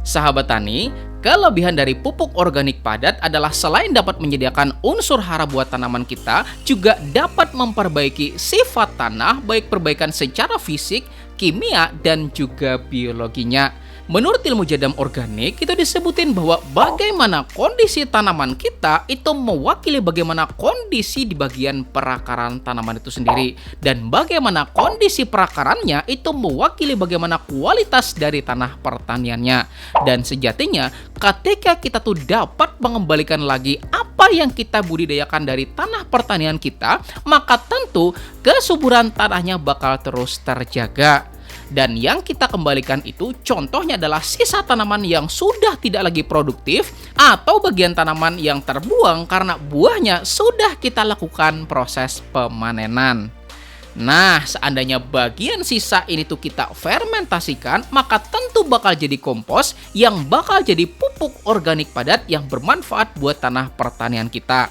Sahabat tani, kelebihan dari pupuk organik padat adalah selain dapat menyediakan unsur hara buat tanaman kita, juga dapat memperbaiki sifat tanah, baik perbaikan secara fisik, kimia, dan juga biologinya. Menurut ilmu jadam organik, itu disebutin bahwa bagaimana kondisi tanaman kita itu mewakili bagaimana kondisi di bagian perakaran tanaman itu sendiri. Dan bagaimana kondisi perakarannya itu mewakili bagaimana kualitas dari tanah pertaniannya. Dan sejatinya, ketika kita tuh dapat mengembalikan lagi apa yang kita budidayakan dari tanah pertanian kita, maka tentu kesuburan tanahnya bakal terus terjaga. Dan yang kita kembalikan itu contohnya adalah sisa tanaman yang sudah tidak lagi produktif atau bagian tanaman yang terbuang karena buahnya sudah kita lakukan proses pemanenan. Nah, seandainya bagian sisa ini tuh kita fermentasikan, maka tentu bakal jadi kompos yang bakal jadi pupuk organik padat yang bermanfaat buat tanah pertanian kita.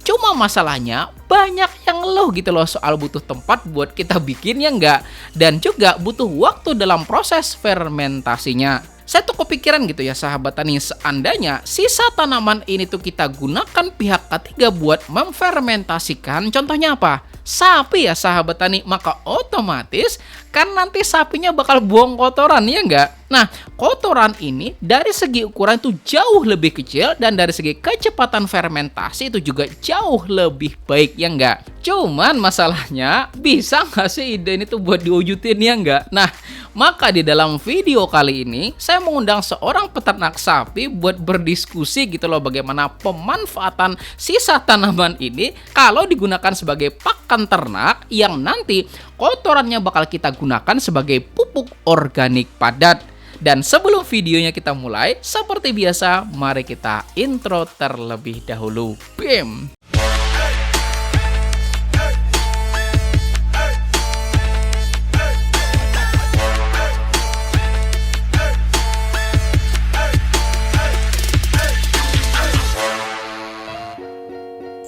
Cuma masalahnya banyak yang ngeluh gitu loh soal butuh tempat buat kita bikin ya enggak. Dan juga butuh waktu dalam proses fermentasinya. Saya tuh kepikiran gitu ya sahabat tani, seandainya sisa tanaman ini tuh kita gunakan pihak ketiga buat memfermentasikan, contohnya apa? Sapi ya sahabat tani, maka otomatis kan nanti sapinya bakal buang kotoran ya enggak? Nah, kotoran ini dari segi ukuran itu jauh lebih kecil dan dari segi kecepatan fermentasi itu juga jauh lebih baik ya enggak? Cuman masalahnya bisa nggak sih ide ini tuh buat diwujudin ya enggak? Nah, maka di dalam video kali ini saya mengundang seorang peternak sapi buat berdiskusi gitu loh bagaimana pemanfaatan sisa tanaman ini kalau digunakan sebagai pakan ternak yang nanti kotorannya bakal kita gunakan sebagai pupuk organik padat. Dan sebelum videonya kita mulai, seperti biasa, mari kita intro terlebih dahulu. Bim!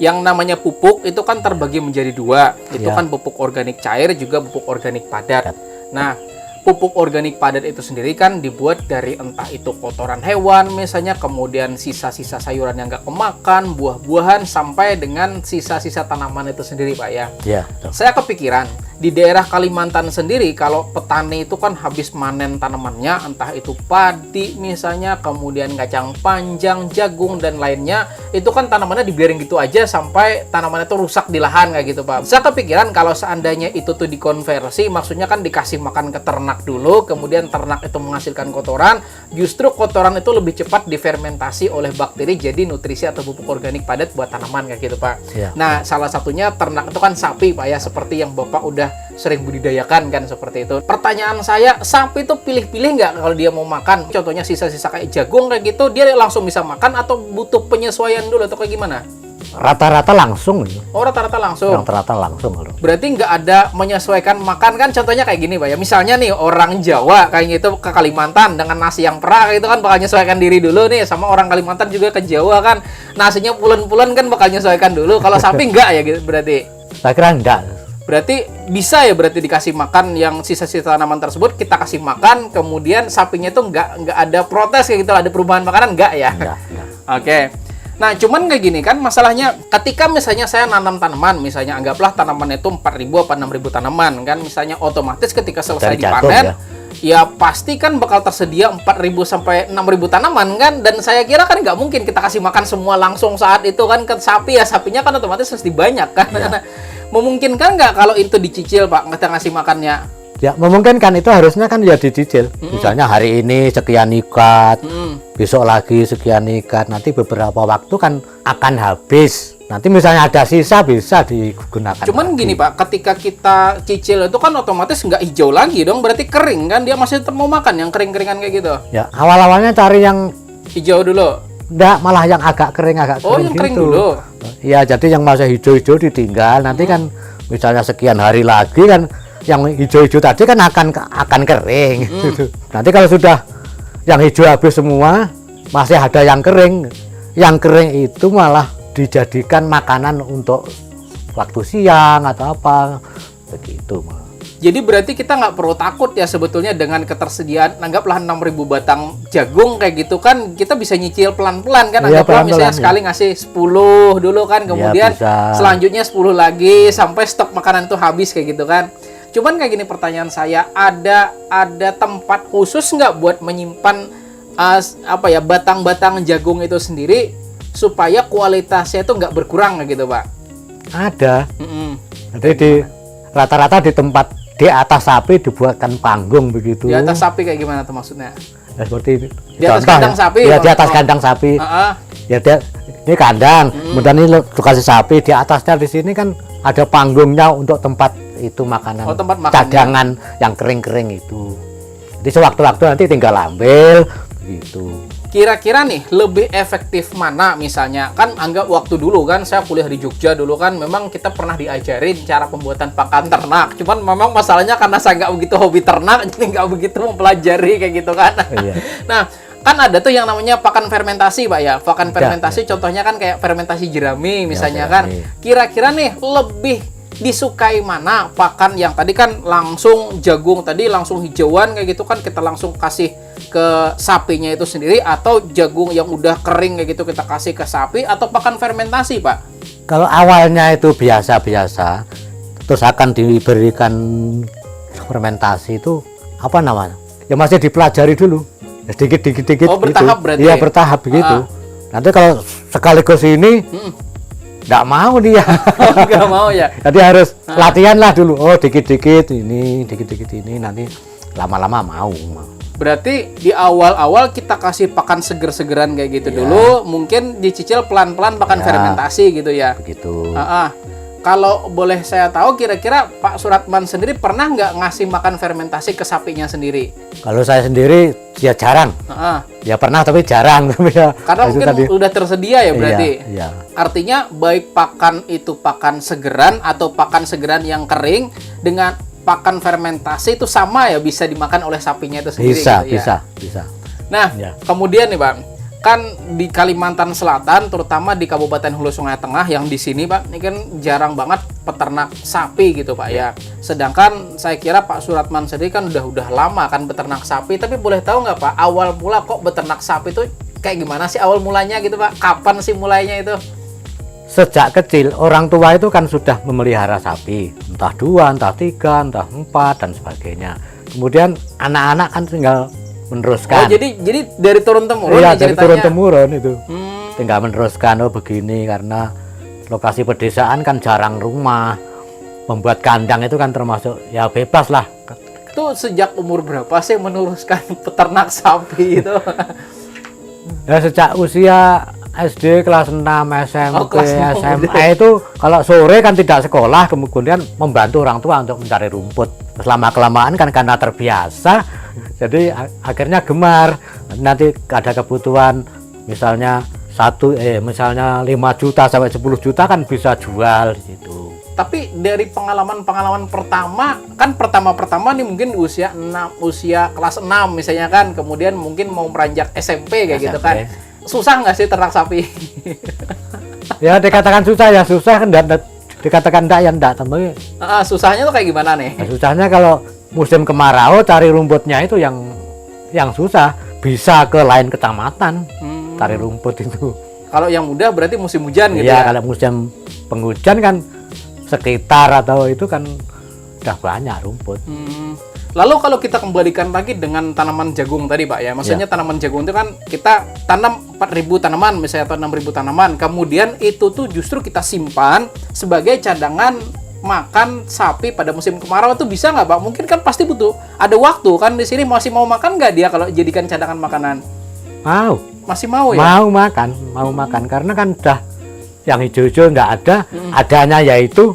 Yang namanya pupuk itu kan terbagi menjadi dua. Itu kan pupuk organik cair juga pupuk organik padat. Nah, pupuk organik padat itu sendiri kan dibuat dari entah itu kotoran hewan misalnya, kemudian sisa-sisa sayuran yang nggak kemakan, buah-buahan, sampai dengan sisa-sisa tanaman itu sendiri Pak ya. Iya. Saya kepikiran, di daerah Kalimantan sendiri kalau petani itu kan habis manen tanamannya, entah itu padi misalnya, kemudian kacang panjang, jagung, dan lainnya, itu kan tanamannya dibiarin gitu aja sampai tanamannya itu rusak di lahan kayak gitu Pak. Saya kepikiran kalau seandainya itu tuh dikonversi, maksudnya kan dikasih makan ke ternak dulu, kemudian ternak itu menghasilkan kotoran, justru kotoran itu lebih cepat difermentasi oleh bakteri jadi nutrisi atau pupuk organik padat buat tanaman kayak gitu Pak. Ya. Nah, salah satunya ternak itu kan sapi Pak ya, seperti yang Bapak udah sering budidayakan kan seperti itu. Pertanyaan saya, sapi itu pilih-pilih nggak kalau dia mau makan? Contohnya sisa-sisa kayak jagung kayak gitu, dia langsung bisa makan atau butuh penyesuaian dulu atau kayak gimana? Rata-rata langsung. Oh, rata-rata langsung. Rata-rata langsung. Berarti nggak ada menyesuaikan makan kan? Contohnya kayak gini Pak ya. Misalnya nih orang Jawa kayak gitu ke Kalimantan dengan nasi yang perah itu kan bakal menyesuaikan diri dulu nih, sama orang Kalimantan juga ke Jawa kan nasinya pulen-pulen kan bakal menyesuaikan dulu. Kalau sapi nggak ya gitu berarti? Saya kira enggak. Berarti bisa ya, berarti dikasih makan yang sisa-sisa tanaman tersebut kita kasih makan, kemudian sapinya tuh nggak ada protes kayak gitu, ada perubahan makanan nggak ya? Enggak. Oke. Nah, cuman kayak gini kan masalahnya, ketika misalnya saya nanam tanaman, misalnya anggaplah tanaman itu 4.000 apa 6.000 tanaman kan, misalnya otomatis ketika selesai dipanen, ya pasti kan bakal tersedia 4.000 sampai 6.000 tanaman kan, dan saya kira kan nggak mungkin kita kasih makan semua langsung saat itu kan ke sapi ya, sapinya kan otomatis mesti banyak kan. Ya. Memungkinkan nggak kalau itu dicicil Pak, kita ngasih makannya? Ya, memungkinkan, itu harusnya kan ya dicicil. Misalnya hari ini sekian ikat, besok lagi sekian ikat, nanti beberapa waktu kan akan habis. Nanti misalnya ada sisa bisa digunakan. Cuman lagi. Gini Pak, ketika kita cicil itu kan otomatis nggak hijau lagi dong, berarti kering kan, dia masih tetap mau makan yang kering-keringan kayak gitu. Ya, awal-awalnya cari yang hijau dulu. Enggak, malah yang agak kering Oh, yang gitu. kering dulu. Ya, jadi yang masih hijau-hijau ditinggal. Nanti kan misalnya sekian hari lagi kan yang hijau-hijau tadi kan akan kering. Nanti kalau sudah yang hijau habis semua, masih ada yang kering. Yang kering itu malah dijadikan makanan untuk waktu siang atau apa begitu. Jadi berarti kita nggak perlu takut ya sebetulnya dengan ketersediaan, anggaplah 6.000 batang jagung kayak gitu kan, kita bisa nyicil pelan-pelan kan, Iya, anggaplah pelan-pelan, misalnya ya. sekali ngasih 10 dulu kan, kemudian bisa. selanjutnya 10 lagi sampai stok makanan itu habis kayak gitu kan. Cuman kayak gini pertanyaan saya, ada tempat khusus nggak buat menyimpan batang-batang jagung itu sendiri supaya kualitasnya itu nggak berkurang kayak gitu, Pak? Ada. Mm-mm. Jadi di rata-rata di tempat di atas sapi dibuatkan panggung begitu. Di atas sapi kayak gimana tuh maksudnya? Ya, seperti ini. Di atas Contoh kandang ya. sapi? Ya, di atas Oh. kandang sapi. Ah, Ya dia ini kandang, kemudian ini kasih sapi, di atasnya di sini kan ada panggungnya untuk tempat itu makanan. Oh, tempat makannya. Cadangan yang kering-kering itu. Jadi sewaktu-waktu nanti tinggal ambil begitu. Kira-kira nih lebih efektif mana misalnya? Kan anggap waktu dulu kan saya kuliah di Jogja dulu kan memang kita pernah diajarin cara pembuatan pakan ternak. Cuman memang masalahnya karena saya nggak begitu hobi ternak jadi nggak begitu mempelajari kayak gitu kan. Iya. Nah, kan ada tuh yang namanya pakan fermentasi, Pak ya. Pakan fermentasi ya. contohnya kan kayak fermentasi jerami misalnya kan. jerami. Kira-kira nih lebih disukai mana pakan yang tadi kan langsung jagung tadi langsung hijauan kayak gitu kan kita langsung kasih ke sapinya itu sendiri, atau jagung yang udah kering kayak gitu kita kasih ke sapi, atau pakan fermentasi, Pak? Kalau awalnya itu biasa-biasa, terus akan diberikan fermentasi itu apa namanya? Ya masih dipelajari dulu. Ya, dikit-dikit. Oh, bertahap berarti? Iya, bertahap begitu. Nanti kalau sekaligus ini nggak mau dia. Nggak mau ya? Jadi harus latihan lah dulu. Oh, dikit-dikit ini, nanti lama-lama mau. Berarti di awal-awal kita kasih pakan seger-segeran kayak gitu Iya. dulu, mungkin dicicil pelan-pelan pakan Iya. fermentasi gitu ya. Begitu. Kalau boleh saya tahu, kira-kira Pak Suratman sendiri pernah nggak ngasih makan fermentasi ke sapinya sendiri? Kalau saya sendiri ya jarang. Ya pernah tapi jarang. Karena Itu mungkin tadi. udah tersedia ya berarti. Iya. Artinya baik pakan itu pakan segeran atau pakan segeran yang kering dengan pakan fermentasi itu sama ya, bisa dimakan oleh sapinya itu sendiri Bisa, gitu ya. bisa. Nah, Ya. kemudian nih Pak, kan di Kalimantan Selatan, terutama di Kabupaten Hulu Sungai Tengah yang di sini Pak, ini kan jarang banget peternak sapi gitu Pak ya. Sedangkan saya kira Pak Suratman sendiri kan udah lama kan beternak sapi, tapi boleh tahu nggak Pak, awal mula kok beternak sapi itu kayak gimana sih awal mulanya gitu Pak? Kapan sih mulainya itu? Sejak kecil orang tua itu kan sudah memelihara sapi, entah 2, entah 3, entah 4 dan sebagainya. Kemudian anak-anak kan tinggal meneruskan. Oh, jadi dari turun temurun Iya, nih dari ceritanya. turun temurun itu. Hmm. Tinggal meneruskan, oh begini, karena lokasi pedesaan kan jarang rumah. Membuat kandang itu kan termasuk ya bebas lah. Itu sejak umur berapa sih meneruskan peternak sapi itu? Ya sejak usia SD kelas 6, SMP, Oh, kelas 6 SMA itu kalau sore kan tidak sekolah, kemudian membantu orang tua untuk mencari rumput. Lama-kelamaan kan karena terbiasa, jadi akhirnya gemar. Nanti ada kebutuhan misalnya misalnya 5 juta sampai 10 juta kan bisa jual gitu. Tapi dari pengalaman-pengalaman pertama, kan pertama-pertama nih mungkin usia kelas 6 misalnya kan, kemudian mungkin mau meranjak SMP kayak gitu SMP. kan. Susah nggak sih ternak sapi? Ya dikatakan susah ya susah kan, dikatakan enggak ya enggak, tapi Susahnya tuh kayak gimana nih? nah, susahnya kalau musim kemarau cari rumputnya itu yang susah, bisa ke lain kecamatan cari rumput itu. Kalau yang mudah berarti musim hujan gitu Iya, ya? kalau musim penghujan kan sekitar atau itu kan udah banyak rumput. Lalu kalau kita kembalikan lagi dengan tanaman jagung tadi Pak ya, maksudnya tanaman jagung itu kan kita tanam 4.000 tanaman misalnya atau 6.000 tanaman, kemudian itu tuh justru kita simpan sebagai cadangan makan sapi pada musim kemarau. Itu bisa nggak Pak? Mungkin kan pasti butuh ada waktu kan, di sini masih mau makan nggak dia kalau jadikan cadangan makanan? Masih mau ya? Mau makan karena kan udah yang hijau-hijau nggak ada, adanya yaitu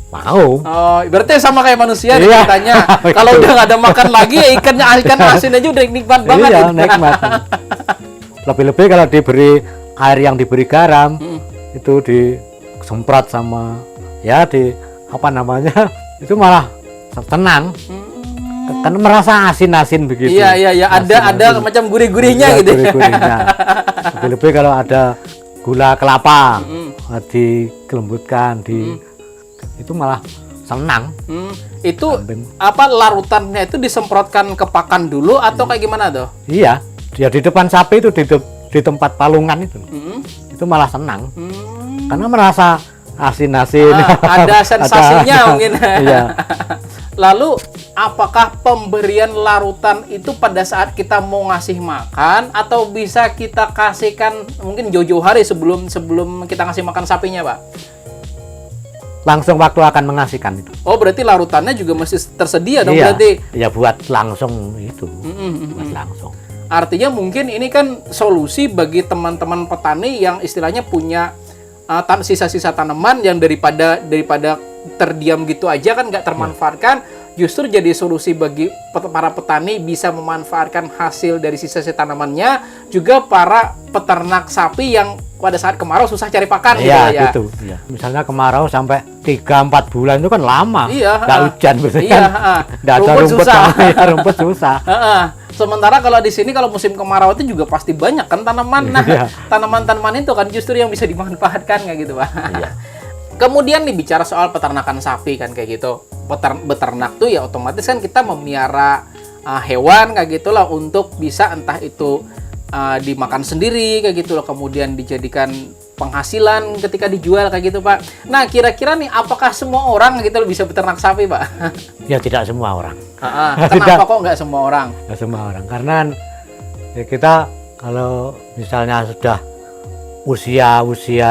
mau. Oh, berarti sama kayak manusia nih Iya. ceritanya. Kalau udah nggak ada makan lagi ya ikan asin aja udah nikmat banget. Iya, gitu. nikmat. Lebih-lebih kalau diberi air yang diberi garam, itu disemprot sama apa namanya, itu malah tenang. Kan merasa asin-asin begitu. Iya, ada Asin-asin. macam gurih-gurihnya Iya, gitu. gurih-gurihnya. Lebih-lebih kalau ada gula kelapa dikelembutkan, itu malah senang. Itu Ambim. apa larutannya itu disemprotkan ke pakan dulu atau kayak gimana tuh? Iya, ya di depan sapi itu di tempat palungan itu. Itu malah senang. Karena merasa asin-asin. Ada sensasinya mungkin. Iya. Lalu apakah pemberian larutan itu pada saat kita mau ngasih makan atau bisa kita kasihkan mungkin jauh-jauh hari sebelum kita ngasih makan sapinya, Pak? Langsung waktu akan mengasihkan itu. Oh, berarti larutannya juga masih tersedia dong Iya. berarti. Ya buat langsung itu. Buat langsung. Artinya mungkin ini kan solusi bagi teman-teman petani yang istilahnya punya sisa-sisa tanaman yang daripada terdiam gitu aja kan nggak termanfaatkan, justru jadi solusi bagi para petani bisa memanfaatkan hasil dari sisa-sisa tanamannya, juga para peternak sapi yang pada saat kemarau susah cari pakan gitu Iya, ya. gitu. Iya. Misalnya kemarau sampai 3-4 bulan itu kan lama. Iya, Nggak hujan biasanya iya, kan. Nggak ada rumput rumput susah. ya, rumput susah. Sementara kalau di sini kalau musim kemarau itu juga pasti banyak kan tanaman. Nah, Iya. tanaman-tanaman itu kan justru yang bisa dimanfaatkan kayak gitu, Pak. Iya. Kemudian nih bicara soal peternakan sapi kan kayak gitu. Beternak tuh ya otomatis kan kita memelihara hewan kayak gitulah untuk bisa entah itu dimakan sendiri kayak gitu loh, kemudian dijadikan penghasilan ketika dijual kayak gitu, Pak. Nah, kira-kira nih apakah semua orang gitu loh bisa beternak sapi, Pak? Ya tidak semua orang. Kenapa kok nggak semua orang? Nggak semua orang. Karena ya kita kalau misalnya sudah usia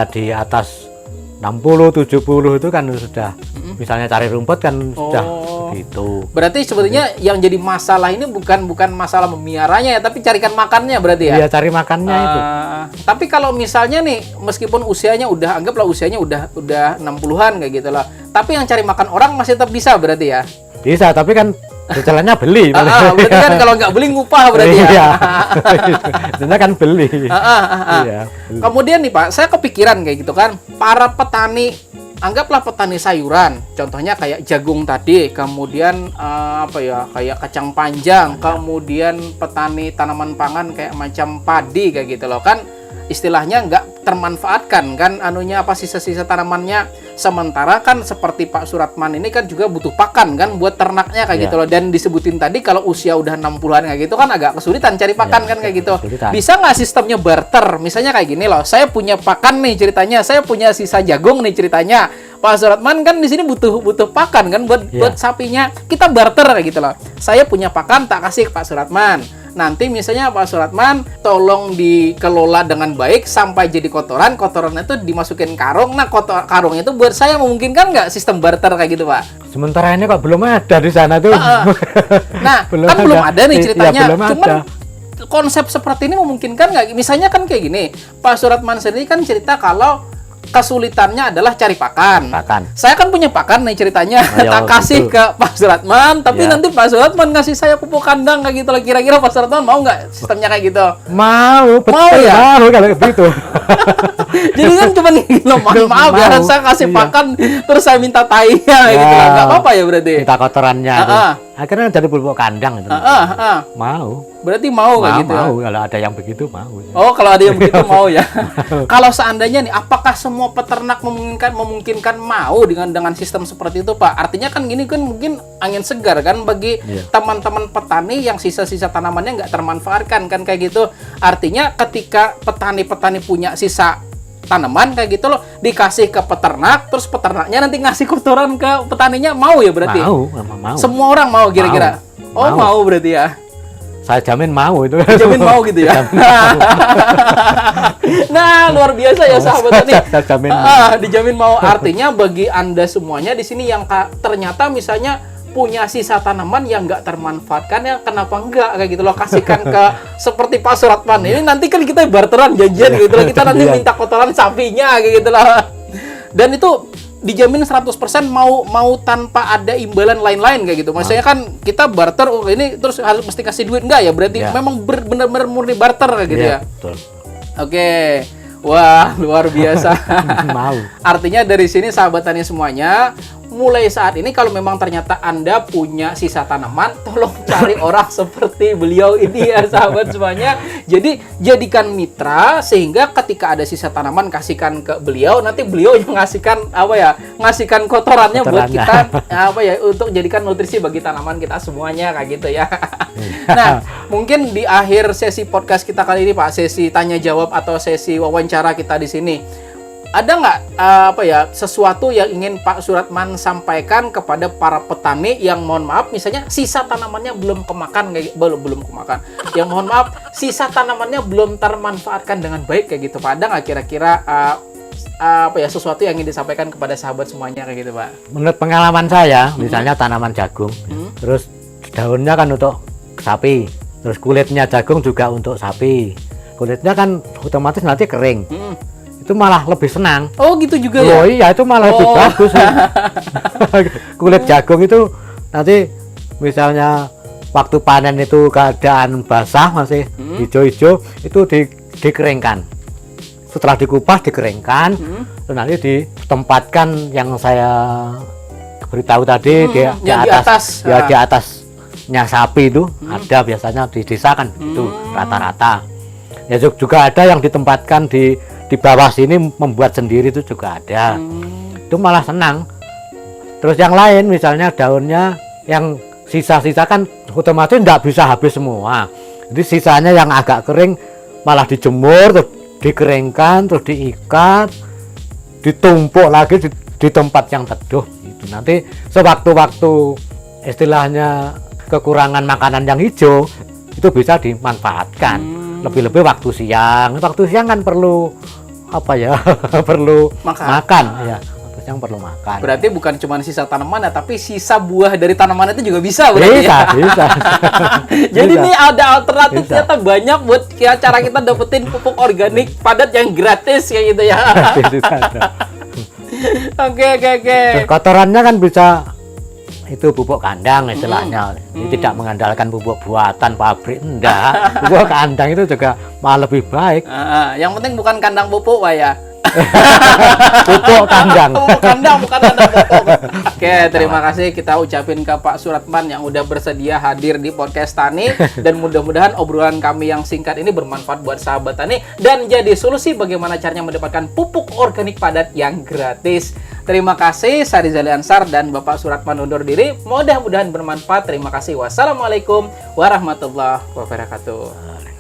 di atas 60-70 itu kan sudah misalnya cari rumput kan sudah begitu. Berarti sebetulnya yang jadi masalah ini bukan masalah memeliharanya ya, tapi carikan makannya berarti ya? Iya, cari makannya itu. Tapi kalau misalnya nih, meskipun usianya anggaplah usianya udah 60-an kayak gitu lah, tapi yang cari makan orang masih tetap bisa berarti ya? Bisa, tapi kan jalannya beli. Berarti kan kalau nggak beli ngupah berarti ya? Iya. Sebenarnya kan beli. Iya, beli. Kemudian nih Pak, saya kepikiran kayak gitu kan, para petani, anggaplah petani sayuran, contohnya kayak jagung tadi, kemudian kayak kacang panjang, kemudian petani tanaman pangan kayak macam padi kayak gitu loh kan, istilahnya nggak termanfaatkan kan sisa-sisa tanamannya. Sementara kan seperti Pak Suratman ini kan juga butuh pakan kan buat ternaknya kayak gitu loh, dan disebutin tadi kalau usia udah 60-an kayak gitu kan agak kesulitan cari pakan kan kayak gitu. Kesulitan. Bisa nggak sistemnya barter? Misalnya kayak gini loh, saya punya pakan nih ceritanya, saya punya sisa jagung nih ceritanya. Pak Suratman kan di sini butuh pakan kan buat sapinya. Kita barter kayak gitu loh. Saya punya pakan tak kasih ke Pak Suratman. Nanti misalnya Pak Suratman tolong dikelola dengan baik sampai jadi kotoran itu dimasukin karung. Nah, karung itu buat saya memungkinkan nggak sistem barter kayak gitu, Pak? Sementara ini kok belum ada di sana tuh. Nah, belum ada nih ceritanya. Iya, belum Cuman ada. konsep seperti ini memungkinkan nggak? Misalnya kan kayak gini, Pak Suratman sendiri kan cerita kalau kesulitannya adalah cari pakan. Saya kan punya pakan nih ceritanya, tak kasih ke Pak Suratman, tapi nanti Pak Suratman ngasih saya pupuk kandang kayak gitu lah. Kira-kira Pak Suratman mau nggak sistemnya kayak gitu? Mau, betul. Mau ya? Mau kalau begitu. Jadi kan cuma maaf ya, saya kasih pakan terus saya minta tainya gitu lah. Nggak apa-apa ya berarti? Minta kotorannya. Akhirnya jadi pupuk kandang itu. Mau. Berarti mau kayak gitu? Mau, kalau ada yang begitu mau. Oh, kalau ada yang begitu mau ya. Kalau seandainya nih, apakah semua peternak memungkinkan mau dengan sistem seperti itu, Pak? Artinya kan gini kan mungkin angin segar kan bagi teman-teman petani yang sisa-sisa tanamannya nggak termanfaatkan kan kayak gitu. Artinya ketika petani-petani punya sisa tanaman kayak gitu loh, dikasih ke peternak, terus peternaknya nanti ngasih kotoran ke petaninya, mau ya berarti? Mau. Semua orang mau kira-kira? Oh, mau berarti ya? Saya jamin mau itu. Jamin mau gitu ya. Nah, luar biasa ya sahabat tani. Jamin dijamin mau. Artinya bagi Anda semuanya di sini yang ternyata misalnya punya sisa tanaman yang nggak termanfaatkan, ya kenapa enggak kayak gitu loh, kasihkan ke seperti Pak Suratman. Ini nanti kan kita barteran janjian gitu loh. Kita nanti minta kotoran sapinya kayak gitu loh. Dan itu dijamin 100% mau tanpa ada imbalan lain-lain kayak gitu. Maksudnya kan kita barter, ini terus harus mesti kasih duit enggak ya? Berarti memang benar-benar murni barter kayak gitu ya. Betul. Oke. Wah, luar biasa. Mau. Artinya dari sini sahabat tani semuanya, mulai saat ini kalau memang ternyata Anda punya sisa tanaman, tolong cari orang seperti beliau ini ya sahabat semuanya. Jadi jadikan mitra sehingga ketika ada sisa tanaman kasihkan ke beliau, nanti beliau yang ngasihkan ngasihkan kotorannya buat kita untuk jadikan nutrisi bagi tanaman kita semuanya kayak gitu ya. Nah, mungkin di akhir sesi podcast kita kali ini Pak, sesi tanya jawab atau sesi wawancara kita di sini, ada nggak sesuatu yang ingin Pak Suratman sampaikan kepada para petani yang mohon maaf misalnya sisa tanamannya belum kemakan belum kemakan, yang mohon maaf sisa tanamannya belum termanfaatkan dengan baik kayak gitu Pak, ada nggak kira-kira sesuatu yang ingin disampaikan kepada sahabat semuanya kayak gitu Pak? Menurut pengalaman saya, misalnya tanaman jagung, terus daunnya kan untuk sapi, terus kulitnya jagung juga untuk sapi, kulitnya kan otomatis nanti kering. Itu malah lebih senang. Oh gitu juga ya? Oh iya, itu malah lebih bagus. Kulit jagung itu nanti misalnya waktu panen itu keadaan basah masih hijau-hijau, itu dikeringkan. Setelah dikupas dikeringkan, terus nanti ditempatkan yang saya beritahu tadi di atas di atasnya sapi itu ada biasanya di desa kan itu rata-rata. Ya juga ada yang ditempatkan di bawah sini membuat sendiri, itu juga ada. Itu malah senang. Terus yang lain misalnya daunnya yang sisa-sisa kan otomatis tidak bisa habis semua. Jadi sisanya yang agak kering malah dijemur, terus dikeringkan, terus diikat, ditumpuk lagi di tempat yang teduh. Gitu. Nanti sewaktu-waktu istilahnya kekurangan makanan yang hijau itu bisa dimanfaatkan. Lebih-lebih waktu siang kan perlu perlu makan ya, waktu siang perlu makan. Berarti bukan cuma sisa tanaman ya, tapi sisa buah dari tanaman itu juga bisa berarti bisa. Jadi ini ada alternatif ternyata banyak buat cara kita dapetin pupuk organik padat yang gratis kayak gitu ya. Oke. Terus kotorannya kan bisa itu pupuk kandang istilahnya. Ini tidak mengandalkan pupuk buatan pabrik, enggak. Pupuk kandang itu juga malah lebih baik. Yang penting bukan kandang pupuk Pak ya. Pupuk kandang. Pupuk kandang bukan kandang pupuk. Oke, terima kasih kita ucapin ke Pak Suratman yang udah bersedia hadir di podcast Tani, dan mudah-mudahan obrolan kami yang singkat ini bermanfaat buat sahabat tani dan jadi solusi bagaimana caranya mendapatkan pupuk organik padat yang gratis. Terima kasih, saya Rizali Ansar dan Bapak Suratman undur diri. Mudah-mudahan bermanfaat. Terima kasih. Wassalamualaikum warahmatullahi wabarakatuh.